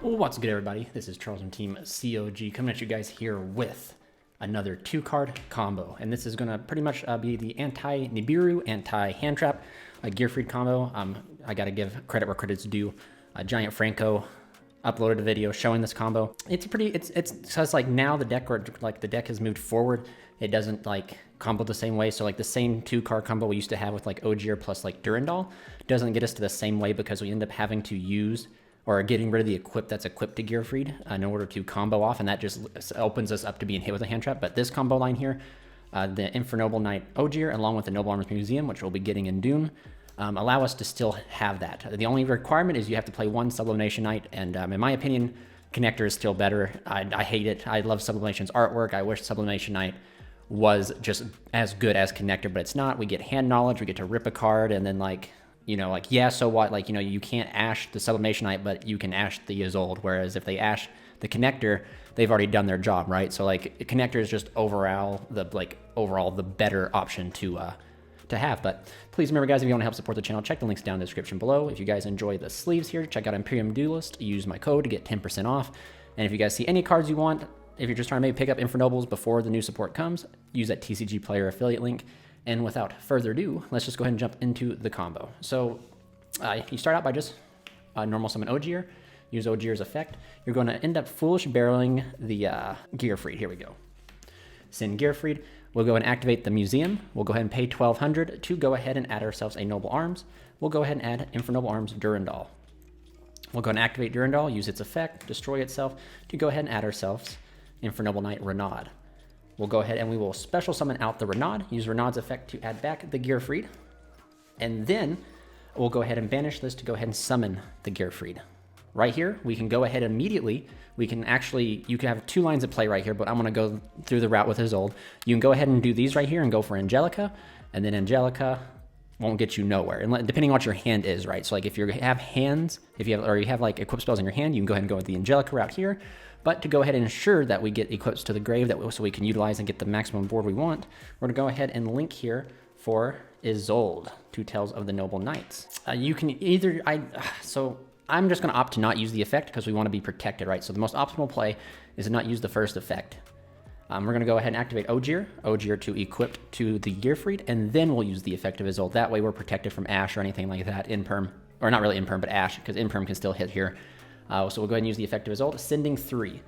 What's good, everybody? This is Charles from Team COG coming at you guys here with another 2-card combo. And this is going to pretty much be the anti-Nibiru, anti-hand trap Gearfried combo. I got to give credit where credit's due. Giant Franco uploaded a video showing this combo. It's like now the deck, or like the deck has moved forward. It doesn't like combo the same way. So like the same 2-card combo we used to have with like YuGiOh plus like Durandal doesn't get us to the same way, because we end up having to use or getting rid of the equip that's equipped to Gearfried in order to combo off, and that just opens us up to being hit with a hand trap. But this combo line here, the Infernoble Knight Ogier along with the Noble Arms Museum, which we'll be getting in DUNE, allow us to still have that. The only requirement is you have to play one Sublimation Knight, and in my opinion, Connector is still better. I hate it. I love Sublimation's artwork. I wish Sublimation Knight was just as good as Connector, but it's not. We get hand knowledge, we get to rip a card, and then like, you know, like, yeah, so what? Like, you know, you can't ash the Sublimation Knight, but you can ash the Isolde. Whereas if they ash the Connector, they've already done their job, right? So like, Connector is just overall the better option to have. But please remember, guys, if you want to help support the channel, check the links down in the description below. If you guys enjoy the sleeves here, check out Imperium Duelist. Use my code to get 10% off. And if you guys see any cards you want, if you're just trying to maybe pick up Infernobles before the new support comes, use that TCG Player affiliate link. And without further ado, let's just go ahead and jump into the combo. So you start out by just normal summon Ogier, use Ogier's effect. You're going to end up foolish barreling the Gearfried. Here we go. Send Gearfried. We'll go and activate the museum. We'll go ahead and pay 1,200 to go ahead and add ourselves a Noble Arms. We'll go ahead and add Infernoble Arms Durandal. We'll go and activate Durandal, use its effect, destroy itself, to go ahead and add ourselves Infernoble Knight Renaud. We'll go ahead and we will special summon out the Renaud, use Renaud's effect to add back the Gearfried, and then we'll go ahead and banish this to go ahead and summon the Gearfried. Right here, we can go ahead immediately. We can actually, you can have 2 lines of play right here, but I'm going to go through the route with Isolde. You can go ahead and do these right here and go for Angelica, and then Angelica won't get you nowhere, and depending on what your hand is, right? So like if you have hands, you have like equip spells in your hand, you can go ahead and go with the Angelica route here. But to go ahead and ensure that we get equips to the grave, so we can utilize and get the maximum board we want, we're going to go ahead and link here for Isolde, 2 Tales of the Noble Knights. You can either, so I'm just going to opt to not use the effect because we want to be protected, right? So the most optimal play is to not use the first effect. We're going to go ahead and activate Ogier to equip to the Gearfried, and then we'll use the effect of Isolde. That way we're protected from Ash or anything like that, Imperm, or not really Imperm, but Ash, because Imperm can still hit here. So we'll go ahead and use the effect of Isolde, sending 3.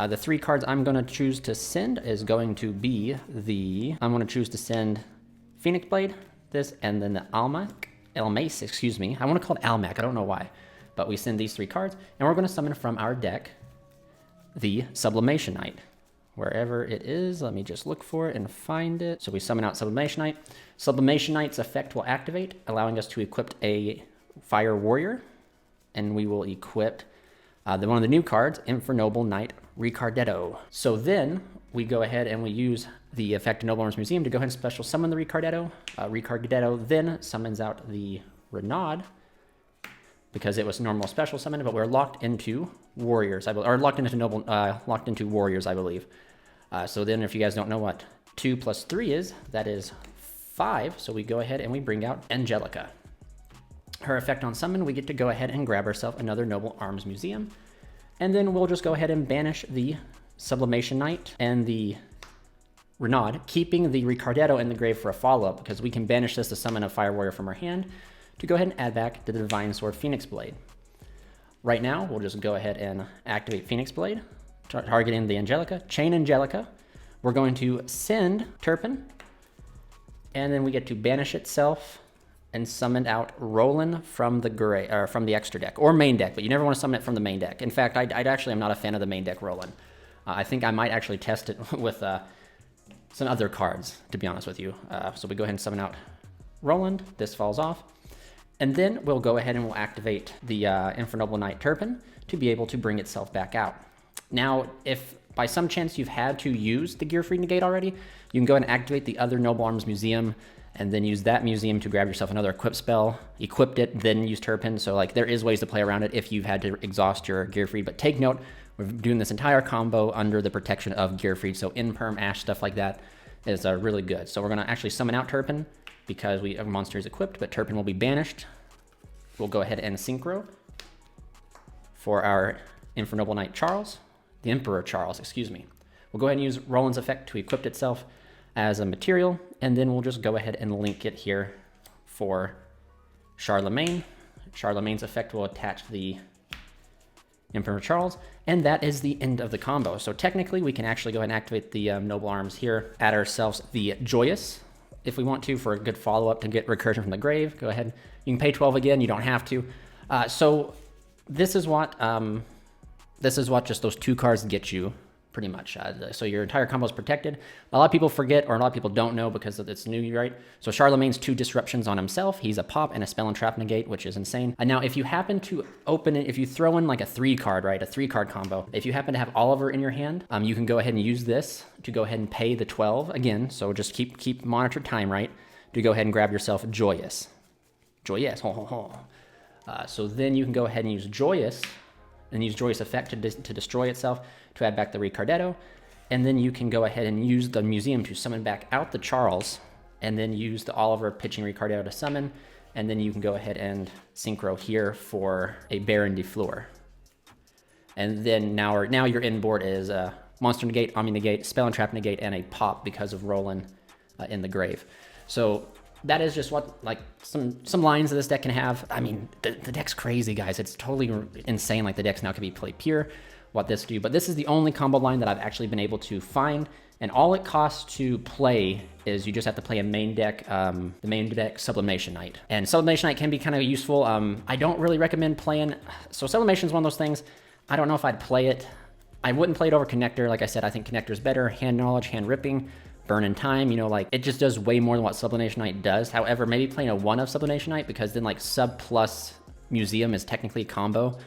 The 3 cards I'm going to choose to send is going to be I'm going to choose to send Phoenix Blade, this, and then the Almace, excuse me. I want to call it Almac, I don't know why. But we send these 3 cards, and we're going to summon from our deck the Sublimation Knight. Wherever it is, let me just look for it and find it. So we summon out Sublimation Knight. Sublimation Knight's effect will activate, allowing us to equip a Fire Warrior, and we will equip one of the new cards, Infernoble Knight Ricardetto. So then we go ahead and we use the effect of Noble Arms Museum to go ahead and special summon the Ricardetto. Ricardetto then summons out the Renaud because it was normal special summon, but we're locked into warriors, or locked into warriors, I believe. So then, if you guys don't know what 2 plus 3 is, that is 5. So we go ahead and we bring out Angelica. Her effect on summon, we get to go ahead and grab ourselves another Noble Arms Museum. And then we'll just go ahead and banish the Sublimation Knight and the Renaud, keeping the Ricardetto in the grave for a follow-up, because we can banish this to summon a Fire Warrior from our hand to go ahead and add back to the Divine Sword Phoenix Blade. Right now, we'll just go ahead and activate Phoenix Blade, targeting the Angelica, chain Angelica. We're going to send Turpin, and then we get to banish itself and summon out Roland from the extra deck, or main deck, but you never want to summon it from the main deck. In fact, I actually am not a fan of the main deck Roland. I think I might actually test it with some other cards, to be honest with you. So we go ahead and summon out Roland, this falls off, and then we'll go ahead and we'll activate the Infernoble Knight Turpin to be able to bring itself back out. Now, if by some chance you've had to use the Gearfried Negate already, you can go ahead and activate the other Noble Arms Museum, and then use that museum to grab yourself another equip spell, equipped it, then use Turpin. So like there is ways to play around it if you've had to exhaust your Gearfried, but take note, we're doing this entire combo under the protection of Gearfried, so Imperm, Ash, stuff like that is really good. So we're gonna actually summon out Turpin because our monster is equipped, but Turpin will be banished. We'll go ahead and synchro for our Infernoble Knight Charles, the Emperor Charles, excuse me. We'll go ahead and use Roland's effect to equip itself as a material, and then we'll just go ahead and link it here for Charlemagne. Charlemagne's effect will attach the Emperor Charles, and that is the end of the combo. So technically, we can actually go ahead and activate the Noble Arms here, add ourselves the Joyous, if we want to, for a good follow-up to get Recursion from the Grave. Go ahead. You can pay 12 again. You don't have to. So this is what just those 2 cards get you, pretty much. So your entire combo is protected. A lot of people forget, or a lot of people don't know because it's new, right? So Charlemagne's 2 disruptions on himself. He's a pop and a spell and trap negate, which is insane. And now if you happen to open it, if you throw in like a 3 card, right? A 3 card combo. If you happen to have Oliver in your hand, you can go ahead and use this to go ahead and pay the 12 again. So just keep monitor time, right? To go ahead and grab yourself Joyous. Joyous, ho ho ho. So then you can go ahead and use Joyous, and use Joyous effect to destroy itself, to add back the Ricardetto, and then you can go ahead and use the Museum to summon back out the Charles, and then use the Oliver pitching Ricardetto to summon, and then you can go ahead and synchro here for a Baron de Fleur. And then now your inboard is Monster Negate, Omni Negate, Spell and Trap Negate, and a pop because of Roland in the grave. So that is just what, like, some lines that this deck can have. I mean, the deck's crazy, guys. It's totally insane. Like, the decks now can be played pure, what this do. But this is the only combo line that I've actually been able to find. And all it costs to play is you just have to play a main deck, the main deck Sublimation Knight. And Sublimation Knight can be kind of useful. I don't really recommend playing. So Sublimation is one of those things. I don't know if I'd play it. I wouldn't play it over Connector. Like I said, I think Connector is better. Hand Knowledge, Hand Ripping, Burn in Time, you know, like, it just does way more than what Sublimation Knight does. However, maybe playing a 1 of Sublimation Knight, because then like Sub plus Museum is technically a combo,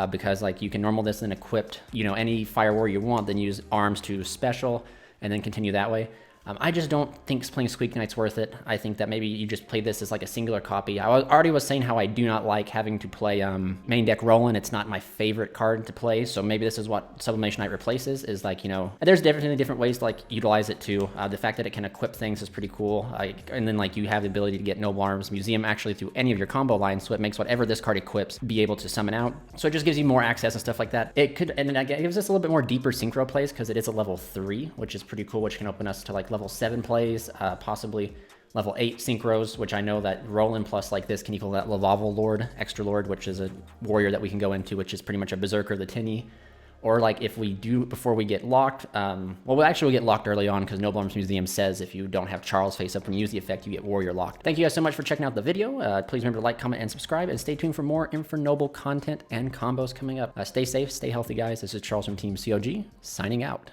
because like you can normal this and equipped, you know, any Fire Warrior you want, then use Arms to special, and then continue that way. I just don't think playing Squeak Knight's worth it. I think that maybe you just play this as like a singular copy. I already was saying how I do not like having to play main deck Roland. It's not my favorite card to play, so maybe this is what Sublimation Knight replaces, is like, you know, there's definitely different ways to like utilize it too. The fact that it can equip things is pretty cool. And then like you have the ability to get Noble Arms Museum actually through any of your combo lines, so it makes whatever this card equips be able to summon out. So it just gives you more access and stuff like that. It could, and then it gives us a little bit more deeper synchro plays, because it is a level 3, which is pretty cool, which can open us to like level 7 plays, possibly level 8 synchros, which I know that Roland plus like this can equal that Lavavel Lord, Extra Lord, which is a warrior that we can go into, which is pretty much a Berserker of the Tinny. Or like if we do, before we get locked, well, we'll get locked early on, because Noble Arms Museum says if you don't have Charles face up when you use the effect, you get warrior locked. Thank you guys so much for checking out the video. Please remember to like, comment, and subscribe, and stay tuned for more Infernoble content and combos coming up. Stay safe, stay healthy, guys. This is Charles from Team COG, signing out.